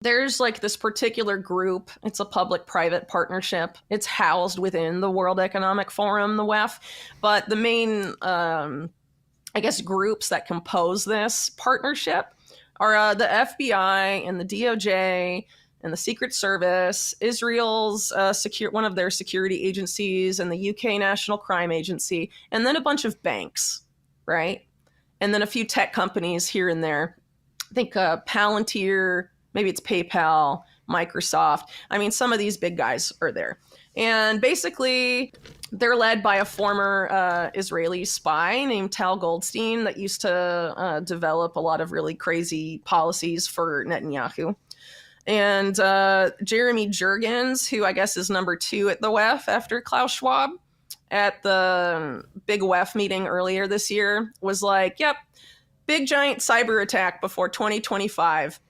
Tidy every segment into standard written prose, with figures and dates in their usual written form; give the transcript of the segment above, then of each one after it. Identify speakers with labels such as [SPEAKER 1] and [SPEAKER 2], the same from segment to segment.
[SPEAKER 1] There's like this particular group. It's a public-private partnership. It's housed within the World Economic Forum, the WEF. But the main, I guess, groups that compose this partnership are the FBI and the DOJ and the Secret Service, Israel's one of their security agencies, and the UK National Crime Agency, and then a bunch of banks, right? And then a few tech companies here and there. I think Palantir, maybe it's PayPal, Microsoft. I mean, some of these big guys are there. And basically, they're led by a former Israeli spy named Tal Goldstein that used to develop a lot of really crazy policies for Netanyahu. And Jeremy Jurgens, who I guess is number 2 at the WEF after Klaus Schwab, at the big WEF meeting earlier this year, was like, yep, big giant cyber attack before 2025.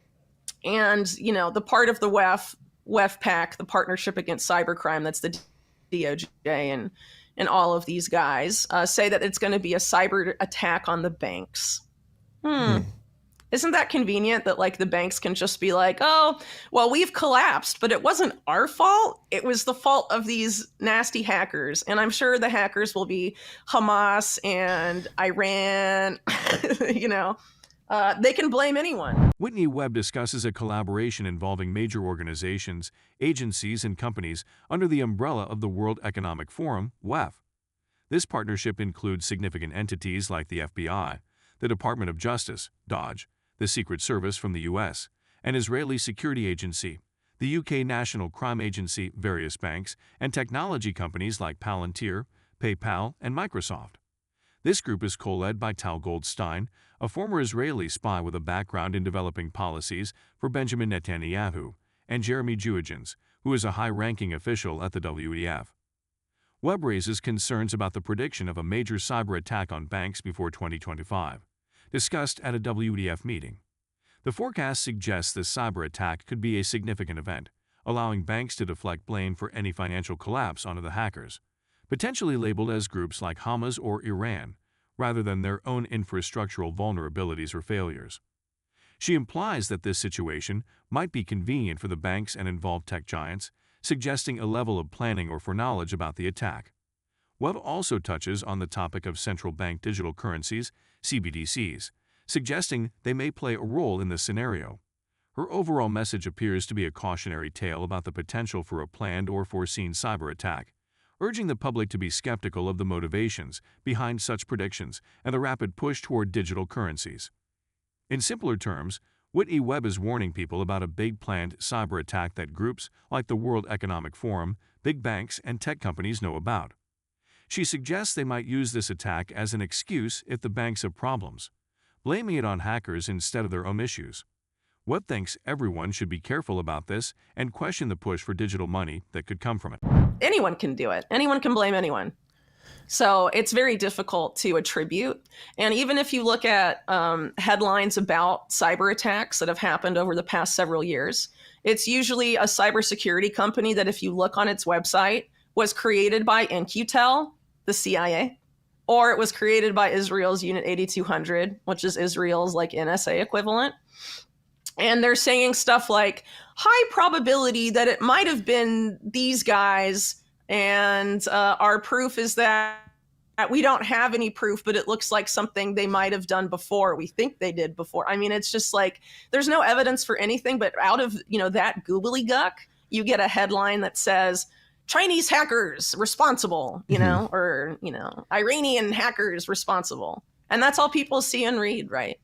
[SPEAKER 1] And, you know, the part of the WEF-PAC, the Partnership Against Cybercrime, that's the DOJ and all of these guys, say that it's going to be a cyber attack on the banks. Isn't that convenient that, like, the banks can just be like, oh, well, we've collapsed, but it wasn't our fault. It was the fault of these nasty hackers. And I'm sure the hackers will be Hamas and Iran, you know. They can blame anyone.
[SPEAKER 2] Whitney Webb discusses a collaboration involving major organizations, agencies, and companies under the umbrella of the World Economic Forum, WEF. This partnership includes significant entities like the FBI, the Department of Justice, DOJ, the Secret Service from the U.S., an Israeli security agency, the UK National Crime Agency, various banks, and technology companies like Palantir, PayPal, and Microsoft. This group is co-led by Tal Goldstein, a former Israeli spy with a background in developing policies for Benjamin Netanyahu, and Jeremy Jurgens, who is a high-ranking official at the WEF. Webb raises concerns about the prediction of a major cyber attack on banks before 2025, discussed at a WEF meeting. The forecast suggests this cyber attack could be a significant event, allowing banks to deflect blame for any financial collapse onto the hackers, potentially labeled as groups like Hamas or Iran, rather than their own infrastructural vulnerabilities or failures. She implies that this situation might be convenient for the banks and involved tech giants, suggesting a level of planning or foreknowledge about the attack. Webb also touches on the topic of central bank digital currencies, CBDCs, suggesting they may play a role in this scenario. Her overall message appears to be a cautionary tale about the potential for a planned or foreseen cyber attack, urging the public to be skeptical of the motivations behind such predictions and the rapid push toward digital currencies. In simpler terms, Whitney Webb is warning people about a big planned cyber attack that groups like the World Economic Forum, big banks, and tech companies know about. She suggests they might use this attack as an excuse if the banks have problems, blaming it on hackers instead of their own issues. Webb thinks everyone should be careful about this and question the push for digital money that could come from it.
[SPEAKER 1] Anyone can do it. Anyone can blame anyone. So it's very difficult to attribute. And even if you look at headlines about cyber attacks that have happened over the past several years, it's usually a cybersecurity company that, if you look on its website, was created by In-Q-Tel, the CIA, or it was created by Israel's Unit 8200, which is Israel's like NSA equivalent. And they're saying stuff like, high probability that it might have been these guys, and our proof is that we don't have any proof, but it looks like something they might have done before. We think they did before. I mean, it's just like, there's no evidence for anything, but out of, you know, that gobbledygook, you get a headline that says, Chinese hackers responsible, you know, or, you know, Iranian hackers responsible. And that's all people see and read, right?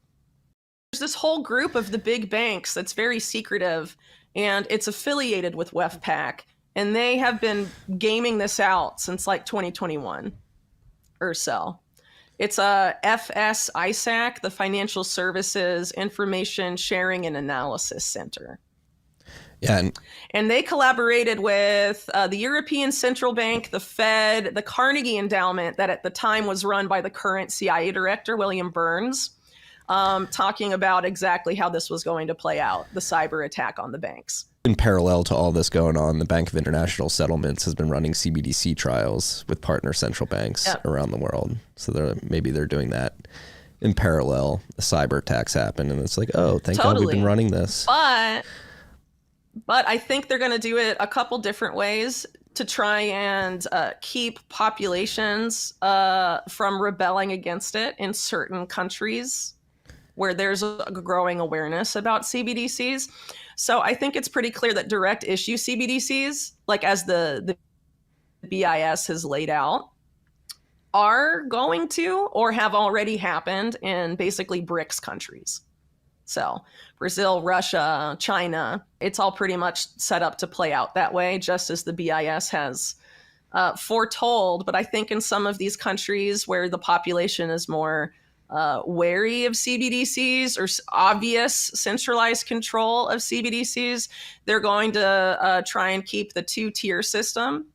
[SPEAKER 1] There's this whole group of the big banks that's very secretive, and it's affiliated with WEF-PAC, and they have been gaming this out since like 2021 or so. It's a FS-ISAC, the Financial Services Information Sharing and Analysis Center.
[SPEAKER 3] Yeah,
[SPEAKER 1] and they collaborated with the European Central Bank, the Fed, the Carnegie Endowment, that at the time was run by the current CIA director, William Burns, talking about exactly how this was going to play out, the cyber attack on the banks.
[SPEAKER 3] In parallel to all this going on, the Bank of International Settlements has been running CBDC trials with partner central banks around the world. So maybe they're doing that in parallel. The cyber attacks happen, and it's like, oh, thank God we've been running this.
[SPEAKER 1] But I think they're going to do it a couple different ways to try and keep populations from rebelling against it in certain countries where there's a growing awareness about CBDCs. So I think it's pretty clear that direct issue CBDCs, like as the BIS has laid out, are going to or have already happened in basically BRICS countries. So Brazil, Russia, China, it's all pretty much set up to play out that way, just as the BIS has foretold. But I think in some of these countries where the population is more wary of CBDCs or obvious centralized control of CBDCs, they're going to try and keep the two-tier system,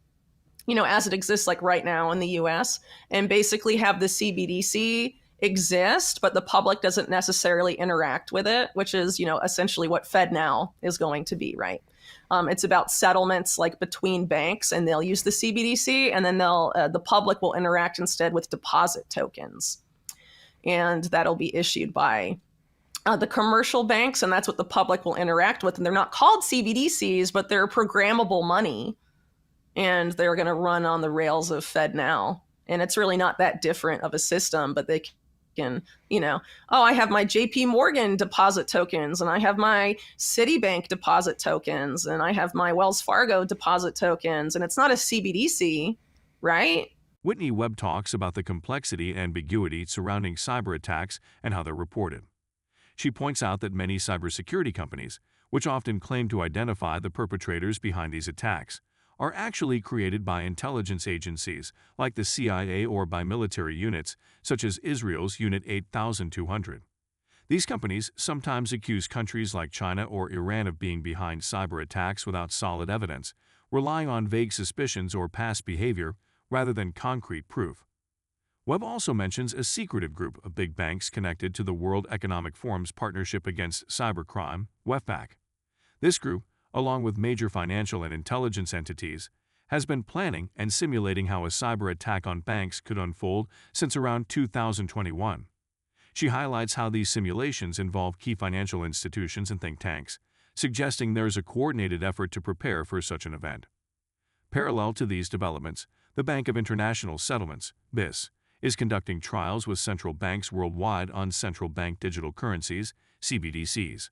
[SPEAKER 1] as it exists like right now in the US, and basically have the CBDC exist, but the public doesn't necessarily interact with it, which is, essentially what FedNow is going to be, right? It's about settlements like between banks, and they'll use the CBDC, and then the public will interact instead with deposit tokens, and that'll be issued by the commercial banks, and that's what the public will interact with. And they're not called CBDCs, but they're programmable money, and they're going to run on the rails of FedNow. And it's really not that different of a system, but they can, I have my JP Morgan deposit tokens, and I have my Citibank deposit tokens, and I have my Wells Fargo deposit tokens, and it's not a CBDC, right?
[SPEAKER 2] Whitney Webb talks about the complexity and ambiguity surrounding cyber attacks and how they're reported. She points out that many cybersecurity companies, which often claim to identify the perpetrators behind these attacks, are actually created by intelligence agencies like the CIA or by military units, such as Israel's Unit 8200. These companies sometimes accuse countries like China or Iran of being behind cyber attacks without solid evidence, relying on vague suspicions or past behavior rather than concrete proof. Webb also mentions a secretive group of big banks connected to the World Economic Forum's Partnership Against Cybercrime, WEFPAC. This group, along with major financial and intelligence entities, has been planning and simulating how a cyber attack on banks could unfold since around 2021. She highlights how these simulations involve key financial institutions and think tanks, suggesting there is a coordinated effort to prepare for such an event. Parallel to these developments, the Bank of International Settlements, BIS, is conducting trials with central banks worldwide on central bank digital currencies, CBDCs.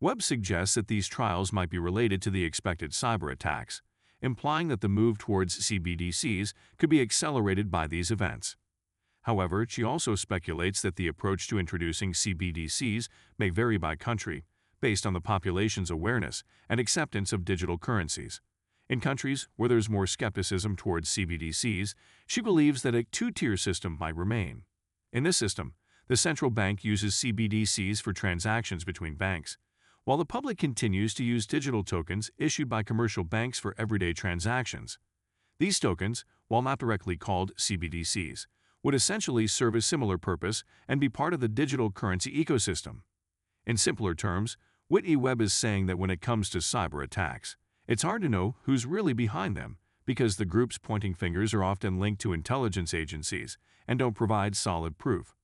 [SPEAKER 2] Webb suggests that these trials might be related to the expected cyber attacks, implying that the move towards CBDCs could be accelerated by these events. However, she also speculates that the approach to introducing CBDCs may vary by country, based on the population's awareness and acceptance of digital currencies. In countries where there's more skepticism towards CBDCs, she believes that a two-tier system might remain. In this system, the central bank uses CBDCs for transactions between banks, while the public continues to use digital tokens issued by commercial banks for everyday transactions. These tokens, while not directly called CBDCs, would essentially serve a similar purpose and be part of the digital currency ecosystem. In simpler terms, Whitney Webb is saying that when it comes to cyber attacks, it's hard to know who's really behind them because the groups pointing fingers are often linked to intelligence agencies and don't provide solid proof.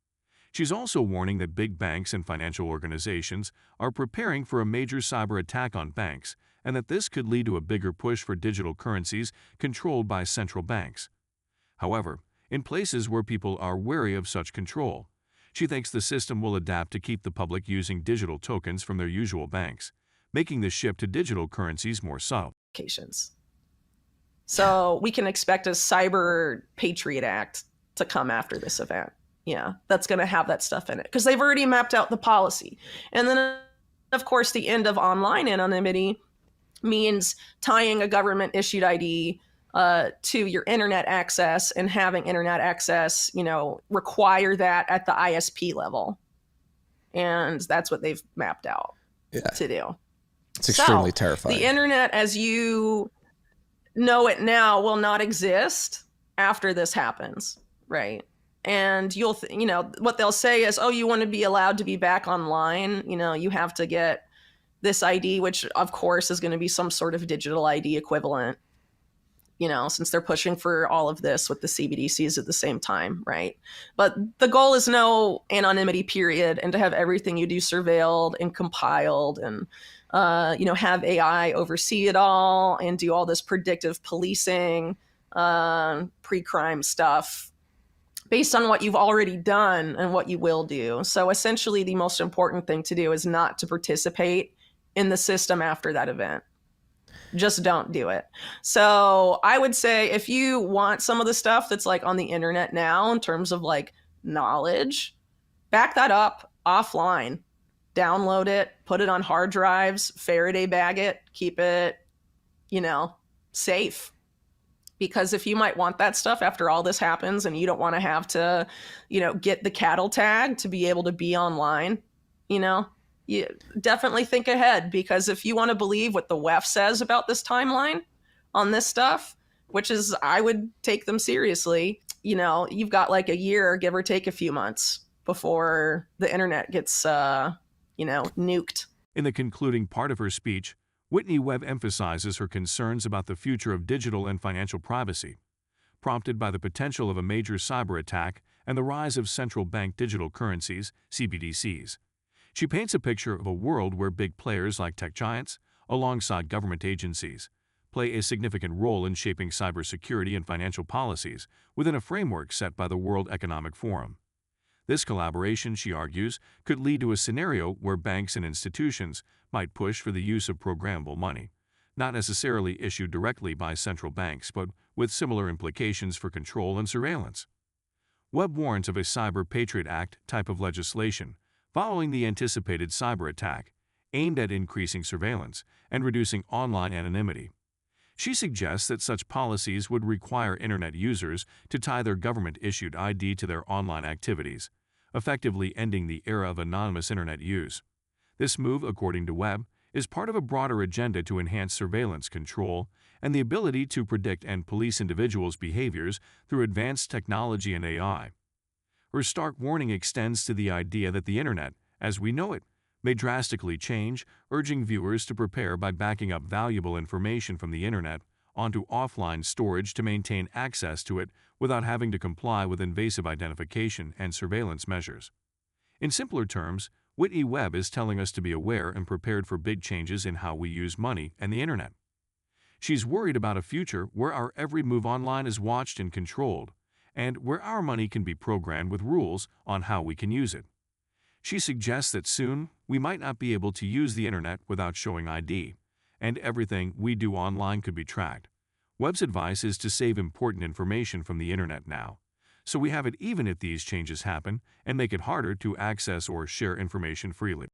[SPEAKER 2] She's also warning that big banks and financial organizations are preparing for a major cyber attack on banks and that this could lead to a bigger push for digital currencies controlled by central banks. However, in places where people are wary of such control, she thinks the system will adapt to keep the public using digital tokens from their usual banks, making the shift to digital currencies more subtle.
[SPEAKER 1] So we can expect a Cyber Patriot Act to come after this event. Yeah, that's going to have that stuff in it because they've already mapped out the policy. And then, of course, the end of online anonymity means tying a government-issued ID to your internet access and having internet access, require that at the ISP level. And that's what they've mapped out to do.
[SPEAKER 3] It's extremely terrifying.
[SPEAKER 1] The internet as you know it now will not exist after this happens, right? And you'll, what they'll say is, oh, you want to be allowed to be back online, you have to get this ID, which of course is going to be some sort of digital ID equivalent, since they're pushing for all of this with the CBDCs at the same time, right? But the goal is no anonymity period and to have everything you do surveilled and compiled and have AI oversee it all and do all this predictive policing, pre-crime stuff based on what you've already done and what you will do. So essentially, the most important thing to do is not to participate in the system after that event. Just don't do it. So I would say if you want some of the stuff that's like on the internet now in terms of like knowledge, back that up offline. Download it, put it on hard drives, Faraday bag it, keep it, safe. Because if you might want that stuff after all this happens and you don't want to have to, get the cattle tag to be able to be online, you definitely think ahead. Because if you want to believe what the WEF says about this timeline on this stuff, which is I would take them seriously, you've got like a year, give or take a few months before the internet gets, nuked.
[SPEAKER 2] In the concluding part of her speech, Whitney Webb emphasizes her concerns about the future of digital and financial privacy, prompted by the potential of a major cyber attack and the rise of central bank digital currencies, CBDCs. She paints a picture of a world where big players like tech giants, alongside government agencies, play a significant role in shaping cybersecurity and financial policies within a framework set by the World Economic Forum. This collaboration, she argues, could lead to a scenario where banks and institutions might push for the use of programmable money, not necessarily issued directly by central banks, but with similar implications for control and surveillance. Webb warns of a Cyber Patriot Act type of legislation following the anticipated cyber attack, aimed at increasing surveillance and reducing online anonymity. She suggests that such policies would require internet users to tie their government-issued ID to their online activities, effectively ending the era of anonymous internet use. This move, according to Webb, is part of a broader agenda to enhance surveillance control and the ability to predict and police individuals' behaviors through advanced technology and AI. Her stark warning extends to the idea that the internet, as we know it, may drastically change, urging viewers to prepare by backing up valuable information from the internet onto offline storage to maintain access to it without having to comply with invasive identification and surveillance measures. In simpler terms, Whitney Webb is telling us to be aware and prepared for big changes in how we use money and the internet. She's worried about a future where our every move online is watched and controlled, and where our money can be programmed with rules on how we can use it. She suggests that soon we might not be able to use the internet without showing ID, and everything we do online could be tracked. Webb's advice is to save important information from the internet now, so we have it even if these changes happen and make it harder to access or share information freely.